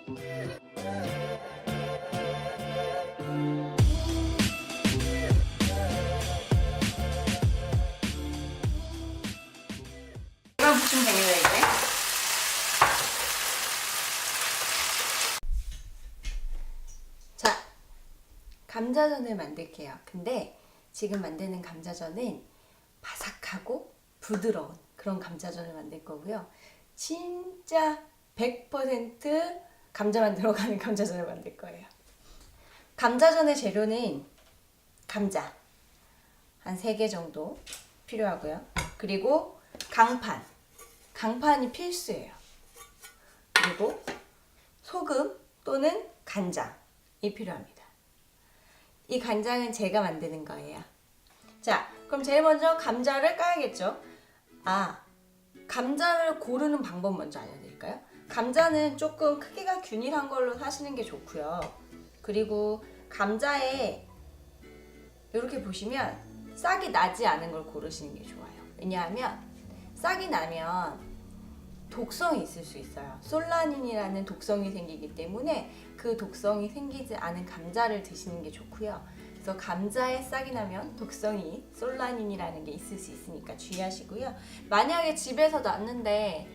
이걸 무슨 되겠네 이제. 자, 감자전을 만들게요. 근데 지금 만드는 감자전은 바삭하고 부드러운 그런 감자전을 만들 거고요. 진짜 100% 감자만 들어가는 감자전을 만들 거예요. 감자전의 재료는 감자 한 3개 정도 필요하고요. 그리고 강판이 필수예요. 그리고 소금 또는 간장이 필요합니다. 이 간장은 제가 만드는 거예요. 자, 그럼 제일 먼저 감자를 까야겠죠. 감자를 고르는 방법 먼저 알려드릴까요? 감자는 조금 크기가 균일한 걸로 사시는 게 좋고요. 그리고 감자에 이렇게 보시면 싹이 나지 않은 걸 고르시는 게 좋아요. 왜냐하면 싹이 나면 독성이 있을 수 있어요. 솔라닌이라는 독성이 생기기 때문에 그 독성이 생기지 않은 감자를 드시는 게 좋고요. 그래서 감자에 싹이 나면 독성이 솔라닌이라는 게 있을 수 있으니까 주의하시고요. 만약에 집에서 났는데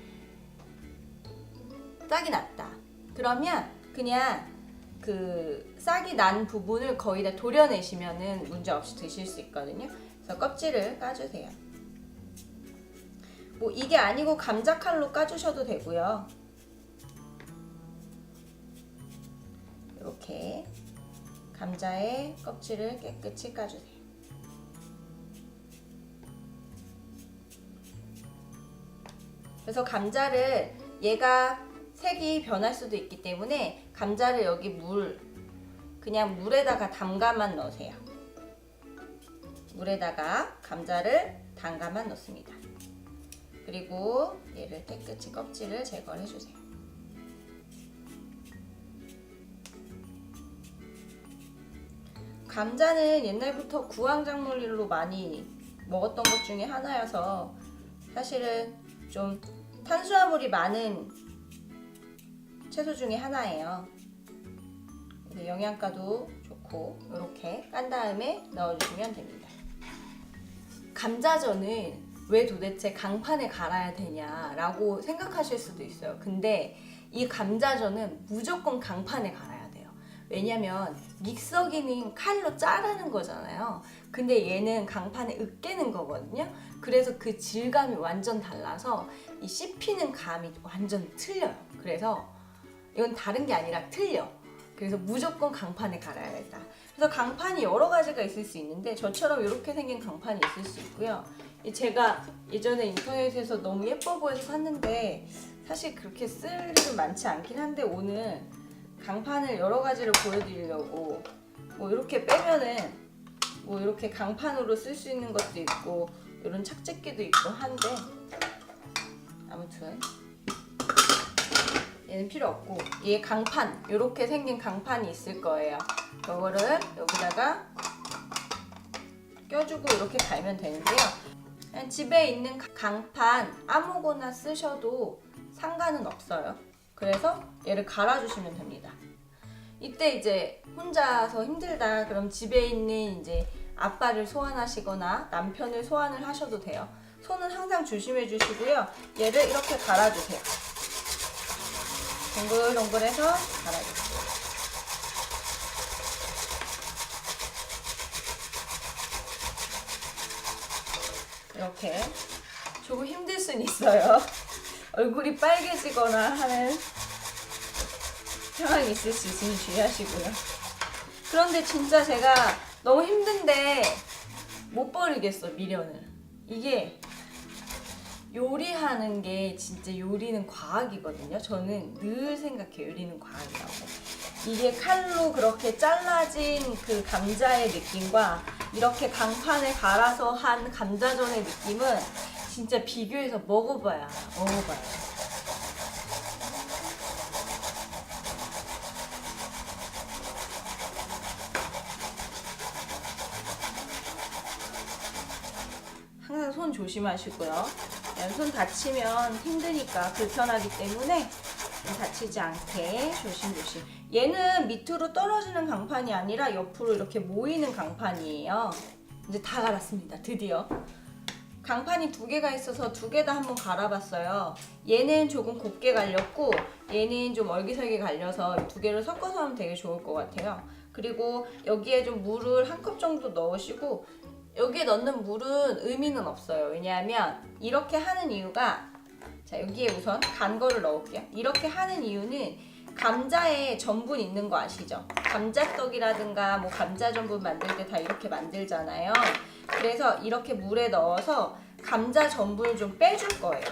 싹이 났다. 그러면 그냥 그 싹이 난 부분을 거의 다 도려내시면은 문제 없이 드실 수 있거든요. 그래서 껍질을 까주세요. 뭐 이게 아니고 감자 칼로 까주셔도 되고요. 이렇게 감자의 껍질을 깨끗이 까주세요. 그래서 감자를 얘가 색이 변할 수도 있기 때문에 감자를 여기 그냥 물에다가 담가만 넣으세요. 물에다가 감자를 담가만 넣습니다. 그리고 얘를 깨끗이 껍질을 제거해 주세요. 감자는 옛날부터 구황작물로 많이 먹었던 것 중에 하나여서 사실은 좀 탄수화물이 많은 채소 중에 하나예요. 영양가도 좋고 이렇게 깐 다음에 넣어주시면 됩니다. 감자전은 왜 도대체 강판에 갈아야 되냐라고 생각하실 수도 있어요. 근데 이 감자전은 무조건 강판에 갈아야 돼요. 왜냐면 믹서기는 칼로 자르는 거잖아요. 근데 얘는 강판에 으깨는 거거든요. 그래서 그 질감이 완전 달라서 이 씹히는 감이 완전 틀려요. 그래서 이건 다른 게 아니라 틀려. 그래서 무조건 강판에 갈아야겠다. 그래서 강판이 여러 가지가 있을 수 있는데 저처럼 이렇게 생긴 강판이 있을 수 있고요. 제가 예전에 인터넷에서 너무 예뻐 보여서 샀는데 사실 그렇게 쓸 일은 많지 않긴 한데 오늘 강판을 여러 가지를 보여드리려고 뭐 이렇게 빼면은 뭐 이렇게 강판으로 쓸 수 있는 것도 있고 이런 착즙기도 있고 한데 아무튼 얘는 필요 없고 얘 강판 이렇게 생긴 강판이 있을 거예요. 이거를 여기다가 껴주고 이렇게 갈면 되는데요. 그냥 집에 있는 강판 아무거나 쓰셔도 상관은 없어요. 그래서 얘를 갈아주시면 됩니다. 이때 이제 혼자서 힘들다 그럼 집에 있는 이제 아빠를 소환하시거나 남편을 소환을 하셔도 돼요. 손은 항상 조심해 주시고요. 얘를 이렇게 갈아주세요. 동글동글해서 갈아주세요. 이렇게 조금 힘들 수는 있어요. 얼굴이 빨개지거나 하는 상황이 있을 수 있으니 주의하시고요. 그런데 진짜 제가 너무 힘든데 못 버리겠어, 미련을. 이게 요리하는 게 진짜 요리는 과학이거든요. 저는 늘 생각해요. 요리는 과학이라고. 이게 칼로 그렇게 잘라진 그 감자의 느낌과 이렇게 강판에 갈아서 한 감자전의 느낌은 진짜 비교해서 먹어봐야 알아요. 항상 손 조심하시고요. 손 다치면 힘드니까 불편하기 때문에 다치지 않게 조심조심. 얘는 밑으로 떨어지는 강판이 아니라 옆으로 이렇게 모이는 강판이에요. 이제 다 갈았습니다. 드디어. 강판이 두 개가 있어서 두 개 다 한번 갈아봤어요. 얘는 조금 곱게 갈렸고 얘는 좀 얼기설기 갈려서 두 개를 섞어서 하면 되게 좋을 것 같아요. 그리고 여기에 좀 물을 한 컵 정도 넣으시고, 여기에 넣는 물은 의미는 없어요. 왜냐하면 이렇게 하는 이유가, 자 여기에 우선 간 거를 넣을게요. 이렇게 하는 이유는 감자에 전분 있는 거 아시죠? 감자떡이라든가 뭐 감자 전분 만들 때 다 이렇게 만들잖아요. 그래서 이렇게 물에 넣어서 감자 전분을 좀 빼줄 거예요.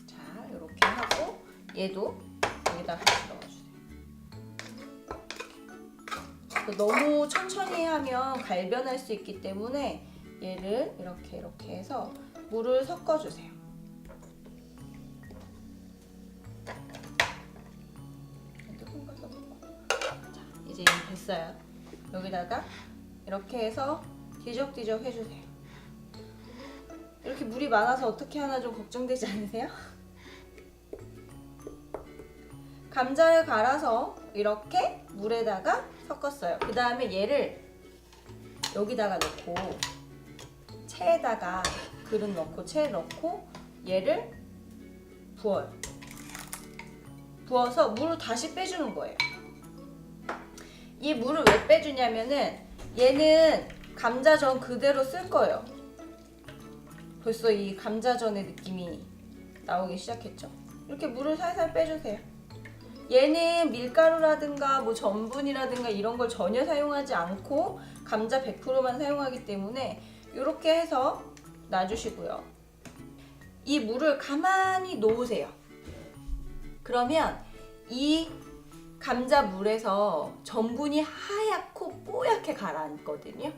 자 이렇게 하고 얘도 여기다 같이 넣어주세요. 너무 천천히 하면 갈변할 수 있기 때문에 얘를 이렇게 해서 물을 섞어주세요. 자, 이제 됐어요. 여기다가 이렇게 해서 뒤적뒤적 해주세요. 이렇게 물이 많아서 어떻게 하나 좀 걱정되지 않으세요? 감자를 갈아서 이렇게 물에다가 섞었어요. 그 다음에 얘를 여기다가 넣고 체에다가 그릇 넣고 체에 넣고 얘를 부어요. 부어서 물을 다시 빼주는 거예요. 이 물을 왜 빼주냐면은 얘는 감자전 그대로 쓸 거예요. 벌써 이 감자전의 느낌이 나오기 시작했죠. 이렇게 물을 살살 빼주세요. 얘는 밀가루라든가 뭐 전분이라든가 이런 걸 전혀 사용하지 않고 감자 100%만 사용하기 때문에 이렇게 해서 놔주시고요. 이 물을 가만히 놓으세요. 그러면 이 감자 물에서 전분이 하얗고 뽀얗게 가라앉거든요.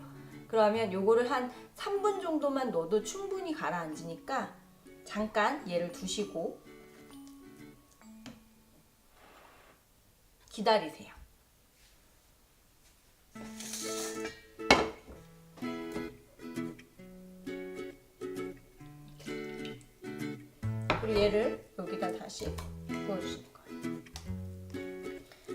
그러면 요거를 한 3분 정도만 넣어도 충분히 가라앉으니까 잠깐 얘를 두시고 기다리세요. 그리고 얘를 여기다 다시 부어주시는 거예요.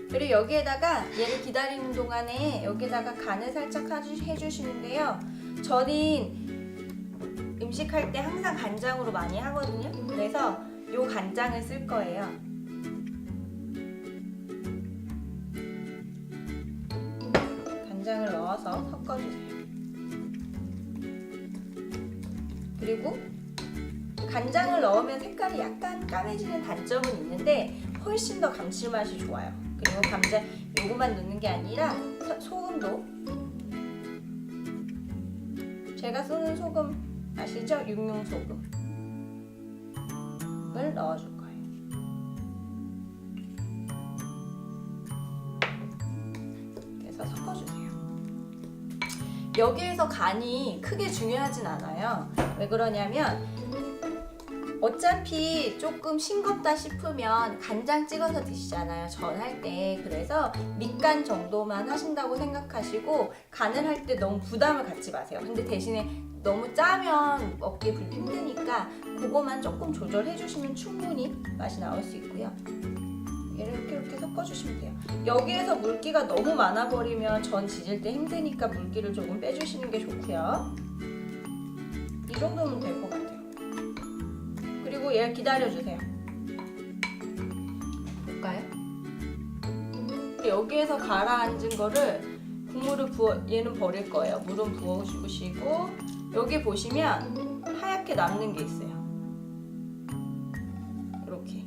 그리고 여기에다가 얘를 기다리는 동안에 여기다가 간을 살짝 해주시는데요. 저는 음식할 때 항상 간장으로 많이 하거든요. 그래서 요 간장을 쓸 거예요. 간장을 넣어서 섞어주세요. 그리고 간장을 넣으면 색깔이 약간 까매지는 단점은 있는데 훨씬 더 감칠맛이 좋아요. 그리고 감자 요거만 넣는 게 아니라 소금도, 제가 쓰는 소금 아시죠? 육룡소금을 넣어줄 거예요. 그래서 섞어주세요. 여기에서 간이 크게 중요하진 않아요. 왜 그러냐면 어차피 조금 싱겁다 싶으면 간장 찍어서 드시잖아요, 전 할 때. 그래서 밑간 정도만 하신다고 생각하시고 간을 할 때 너무 부담을 갖지 마세요. 근데 대신에 너무 짜면 먹기 불 힘드니까 그거만 조금 조절해 주시면 충분히 맛이 나올 수 있고요. 얘를 이렇게 섞어주시면 돼요. 여기에서 물기가 너무 많아 버리면 전 지질 때 힘드니까 물기를 조금 빼주시는 게 좋고요. 이 정도면 될 것 같아요. 그리고 얘를 기다려주세요. 볼까요? 여기에서 가라앉은 거를 국물을 얘는 버릴 거예요. 물은 부어주시고 여기 보시면 하얗게 남는 게 있어요. 이렇게.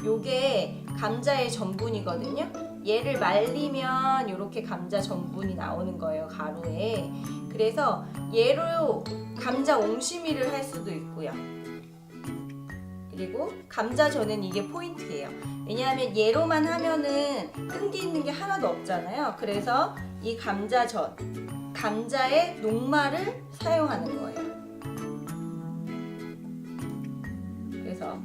요게 감자의 전분이거든요. 얘를 말리면 이렇게 감자 전분이 나오는 거예요, 가루에. 그래서 얘로 감자 옹심이를 할 수도 있고요. 그리고 감자전은 이게 포인트예요. 왜냐하면 얘로만 하면은 끈기 있는 게 하나도 없잖아요. 그래서 이 감자전, 감자의 녹말을 사용하는 거예요. 그래서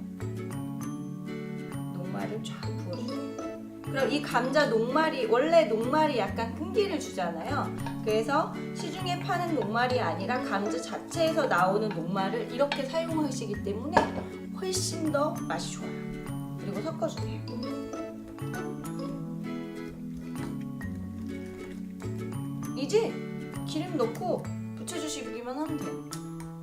녹말을 쫙 부어주세요. 그럼 이 감자 녹말이, 원래 녹말이 약간 끈기를 주잖아요. 그래서 시중에 파는 녹말이 아니라 감자 자체에서 나오는 녹말을 이렇게 사용하시기 때문에 훨씬 더 맛이 좋아요. 그리고 섞어주세요. 이제 기름 넣고 부쳐주시기만 하면 돼요.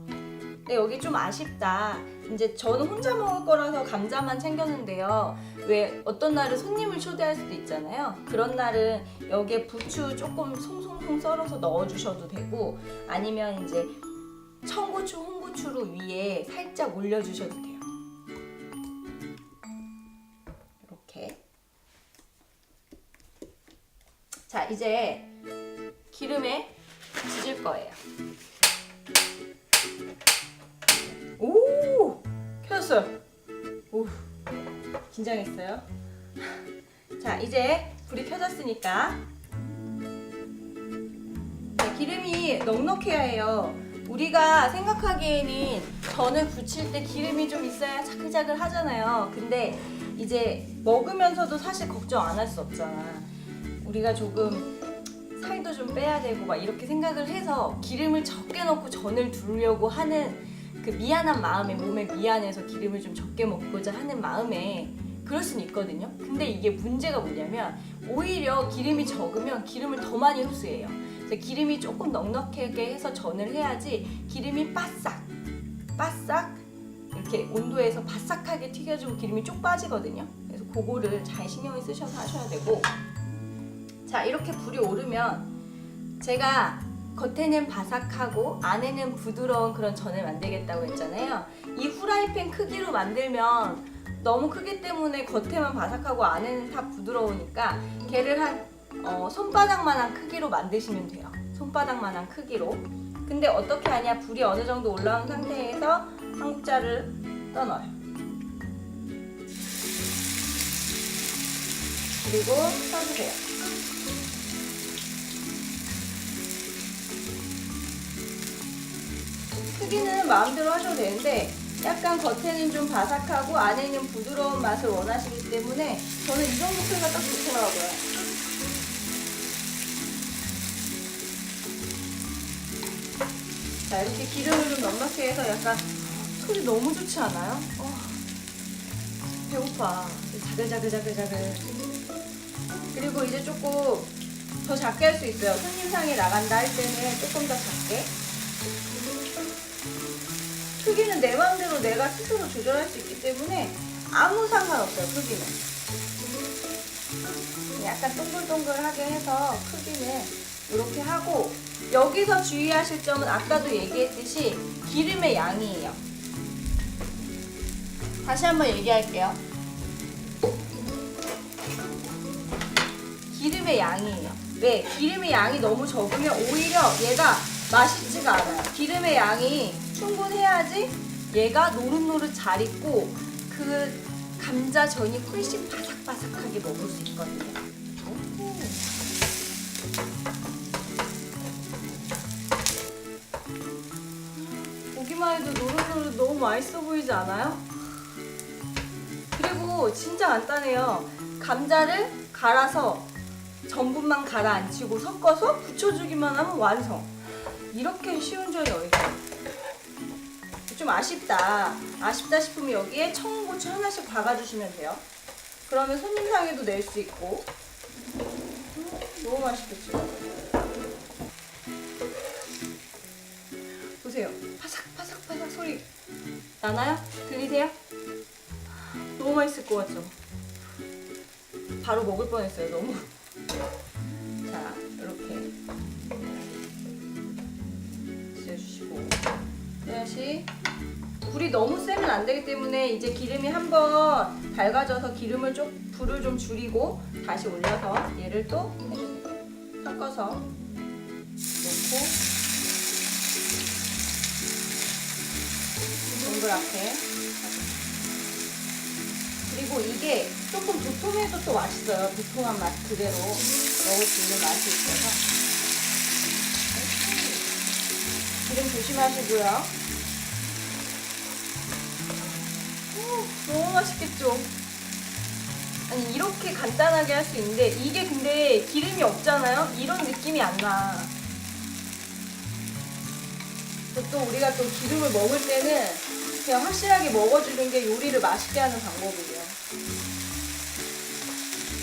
근데 여기 좀 아쉽다. 이제 저는 혼자 먹을 거라서 감자만 챙겼는데요. 왜 어떤 날은 손님을 초대할 수도 있잖아요. 그런 날은 여기에 부추 조금 송송송 썰어서 넣어주셔도 되고, 아니면 이제 청고추, 홍고추로 위에 살짝 올려주셔도 돼요. 이렇게. 자, 이제 기름에 지질 거예요. 오! 켜졌어요. 오, 긴장했어요. 자, 이제 불이 켜졌으니까, 자, 기름이 넉넉해야 해요. 우리가 생각하기에는 전을 부칠 때 기름이 좀 있어야 자글자글 하잖아요. 근데 이제 먹으면서도 사실 걱정 안 할 수 없잖아. 우리가 조금 살도 좀 빼야 되고 막 이렇게 생각을 해서 기름을 적게 넣고 전을 두르려고 하는 그 미안한 마음에, 몸에 미안해서 기름을 좀 적게 먹고자 하는 마음에 그럴 수는 있거든요. 근데 이게 문제가 뭐냐면 오히려 기름이 적으면 기름을 더 많이 흡수해요. 그래서 기름이 조금 넉넉하게 해서 전을 해야지 기름이 바싹 이렇게 온도에서 바싹하게 튀겨지고 기름이 쭉 빠지거든요. 그래서 그거를 잘 신경을 쓰셔서 하셔야 되고, 자, 이렇게 불이 오르면 제가 겉에는 바삭하고 안에는 부드러운 그런 전을 만들겠다고 했잖아요. 이 후라이팬 크기로 만들면 너무 크기 때문에 겉에만 바삭하고 안에는 다 부드러우니까 걔를 한 손바닥만한 크기로 만드시면 돼요. 손바닥만한 크기로. 근데 어떻게 하냐, 불이 어느 정도 올라온 상태에서 한국자를 떠넣어요. 그리고 써주세요. 크기는 마음대로 하셔도 되는데 약간 겉에는 좀 바삭하고 안에는 부드러운 맛을 원하시기 때문에 저는 이 정도 크기가 딱 좋더라고요. 자, 이렇게 기름을 좀 넉넉히 해서 약간 소리 너무 좋지 않아요? 배고파. 자글자글. 그리고 이제 조금 더 작게 할 수 있어요. 손님상에 나간다 할 때는 조금 더 작게. 크기는 내 마음대로 내가 스스로 조절할 수 있기 때문에 아무 상관없어요. 크기는 약간 동글동글하게 해서 크기는 이렇게 하고, 여기서 주의하실 점은 아까도 얘기했듯이 기름의 양이에요. 다시 한번 얘기할게요. 기름의 양이에요. 왜? 기름의 양이 너무 적으면 오히려 얘가 맛있지가 않아요. 기름의 양이 충분해야지 얘가 노릇노릇 잘 익고 그 감자전이 훨씬 바삭바삭하게 먹을 수 있거든요. 보기만 해도 노릇노릇 너무 맛있어 보이지 않아요? 그리고 진짜 간단해요. 감자를 갈아서 전분만 가라앉히고 섞어서 부쳐주기만 하면 완성. 이렇게 쉬운 전이 어딨어요? 좀 아쉽다 싶으면 여기에 청고추 하나씩 박아주시면 돼요. 그러면 손님상에도 낼 수 있고. 너무 맛있겠죠? 보세요. 파삭파삭 소리 나나요? 들리세요? 너무 맛있을 것 같죠? 바로 먹을 뻔했어요. 너무. 자, 이렇게 찢어주시고, 다시 불이 너무 세면 안 되기 때문에 이제 기름이 한번 밝아져서 불을 좀 줄이고 다시 올려서 얘를 또 해주세요. 섞어서 놓고 동그랗게. 그리고 이게 조금 도톰해도 또 맛있어요. 도톰한 맛 그대로 먹을 수 있는 맛이 있어서. 기름 조심하시고요. 너무 맛있겠죠? 아니, 이렇게 간단하게 할 수 있는데 이게 근데 기름이 없잖아요? 이런 느낌이 안 나. 또 우리가 또 기름을 먹을 때는 그냥 확실하게 먹어주는 게 요리를 맛있게 하는 방법이에요.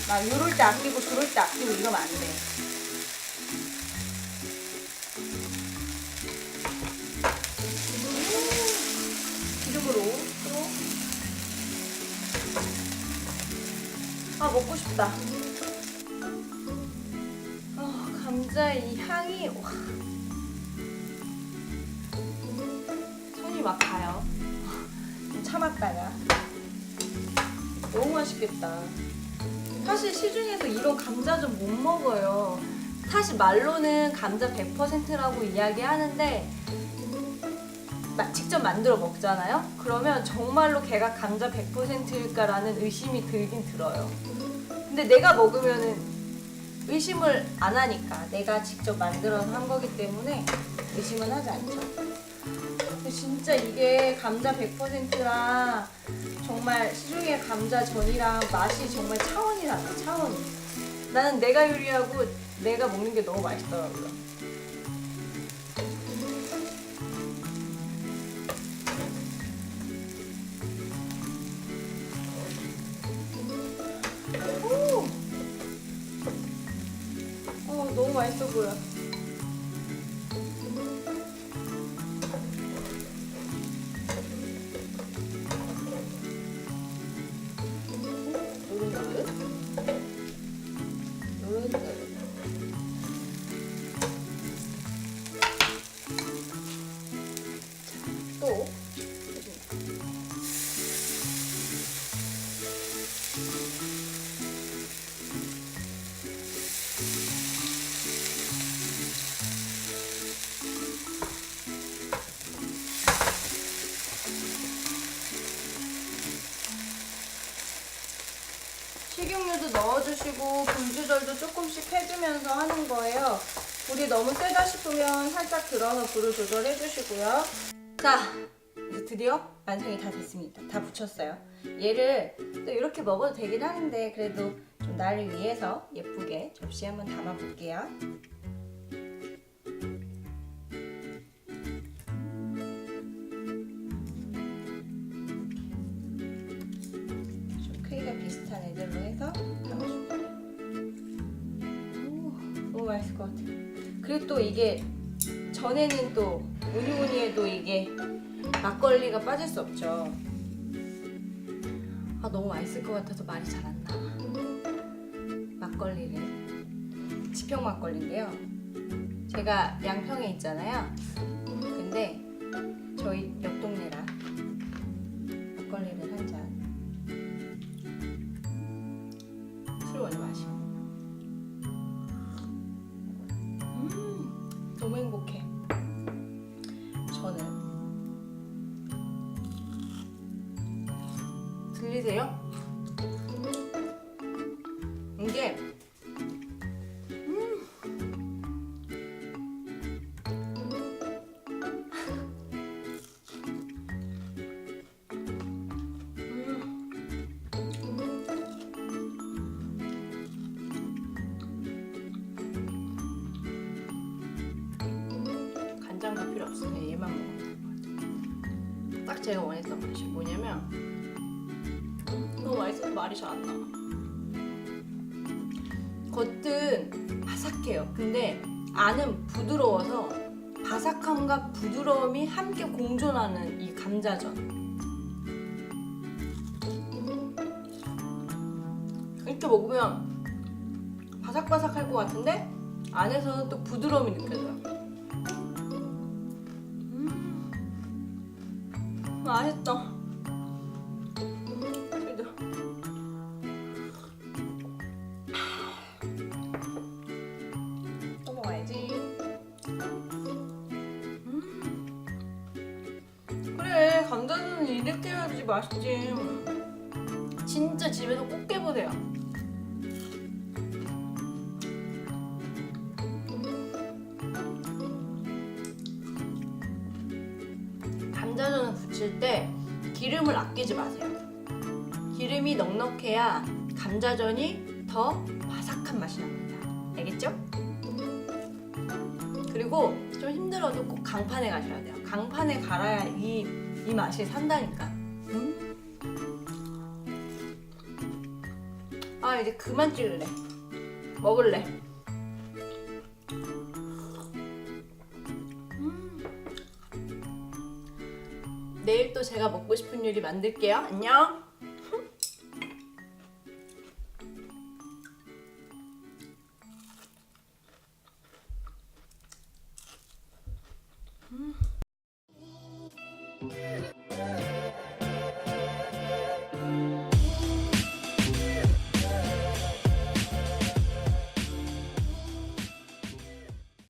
막 요럴 때 아끼고 저럴 때 아끼고 이러면 안 돼. 기름으로 또. 아, 먹고 싶다. 감자의 이 향이 와. 손이 막 가요. 좀 참았다가. 너무 맛있겠다. 사실 시중에서 이런 감자전 못 먹어요. 사실 말로는 감자 100%라고 이야기하는데 직접 만들어 먹잖아요? 그러면 정말로 걔가 감자 100%일까라는 의심이 들긴 들어요. 근데 내가 먹으면은 의심을 안 하니까, 내가 직접 만들어서 한 거기 때문에 의심은 하지 않죠. 근데 진짜 이게 감자 100%랑 정말 시중의 감자전이랑 맛이 정말 차원이 달라, 차원이. 나는 내가 요리하고 내가 먹는 게 너무 맛있더라고요. 너무 맛있어 보여. 노릇노릇. 노릇노릇. 또 식용유도 넣어주시고 불 조절도 조금씩 해주면서 하는 거예요. 불이 너무 세다 싶으면 살짝 들어서 불을 조절해주시고요. 자, 이제 드디어 완성이 다 됐습니다. 다 붙였어요. 얘를 또 이렇게 먹어도 되긴 하는데 그래도 좀 나를 위해서 예쁘게 접시에 한번 담아볼게요. 크기가 비슷한 애들로 해서 담아줄 거예요. 너무 맛있을 것 같아요. 그리고 또 이게 전에는 또 뭐니뭐니 해도 이게 막걸리가 빠질 수 없죠. 너무 맛있을 것 같아서 말이 잘 안 나와. 막걸리를 지평 막걸리인데요. 제가 양평에 있잖아요. 근데 저희 옆 동네라 막걸리를 한 잔. 술 원래 마시고. 너무 행복해. 저는. 들리세요? 이게 간장도 필요 없어요. 얘만 먹으면 될 것 같아요. 딱 제가 원했던 맛이 뭐냐면 너무 맛있어서 말이 잘 안 나와. 겉은 바삭해요. 근데 안은 부드러워서 바삭함과 부드러움이 함께 공존하는 이 감자전. 이렇게 먹으면 바삭바삭할 것 같은데 안에서는 또 부드러움이 느껴져요. 맛있다. 또 먹어야지. 그래, 감자전은 이렇게 해야지 맛있지. 진짜 집에서 꼭 해보세요. 감자전을 부칠 때 기름을 아끼지 마세요. 기름이 넉넉해야 감자전이 더 바삭한 맛이 납니다. 알겠죠? 그리고 좀 힘들어도 꼭 강판에 가셔야 돼요. 강판에 갈아야 이 이 맛이 산다니까. 아 이제 그만 찍을래. 먹을래. 내일 또 제가 먹고 싶은 요리 만들게요. 안녕.